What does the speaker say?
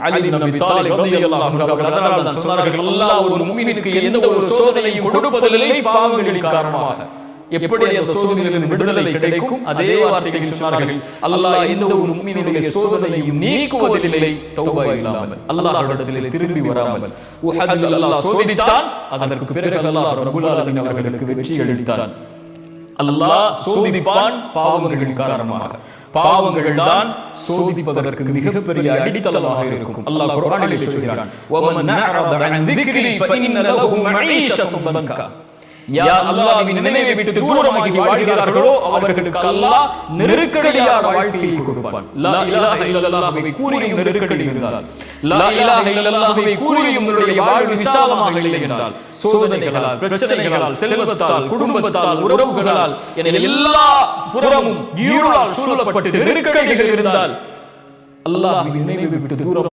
அலி இப்னு அபீ தாலிப் ரலியல்லாஹு அன்ஹு அவர்கள் அதனால் தான் சொன்னார்கள், அல்லாஹ் ஒரு முஃமினுக்கு எந்த ஒரு சோதனையும் கொடுப்பதில்லை பாவங்களின் காரணமாக. எப்படி அந்த சோதனையிலிருந்து விடுதலை கிடைக்கும், அதே வார்த்தையை சொன்னார்கள், அல்லாஹ் எந்த ஒரு முஃமினுடைய சோதனையும் நீக்குவதில்லை தௌபா இல்லாமல், அல்லாஹ்விடத்தில் திரும்பி வராமல். உஹதில் அல்லாஹ் சோதித்தான், அதற்கு பிறகு அல்லாஹ் ரப்பல் ஆலமீன் அவர்களுக்கு வெற்றி அளித்தான். அல்லாஹ் சோதிப்பான் பாவங்களின் காரணமாக. பாவங்கள் தான் சோதிப்பதற்கு மிகப்பெரிய அடித்தளமாக இருக்கும். அல்லாஹ் குர்ஆனிலே சொல்கிறான், வமன் அஅரத அன் ذிக்ரி ஃபஇன்ன லஹு மஈஷத்துன் தன்கா. யார் அல்லாஹ்வின் நினைவை விட்டு தூரமாகி வாழ்கிறார்களோ அவர்களுக்கு அல்லாஹ் நெருக்கடியான வாழ்க்கையை கொடுப்பான். லா இலாஹ இல்லல்லாஹ்வை கூறியும் நெருக்கடி இருந்தால், லா இலாஹ இல்லல்லாஹ்வை கூறியும் உங்களுடைய வாழ்வு விசாலமாக இல்லை என்றால், சோதனைகளால், பிரச்சனைகளால், செல்வத்தால், குடும்பத்தால், உறவுகளால் என எல்லா புறமும் இருளால் சூழப்பட்டு நெருக்கடிகள் இருந்தால், அல்லாஹ்வின் நினைவை விட்டு தூரம்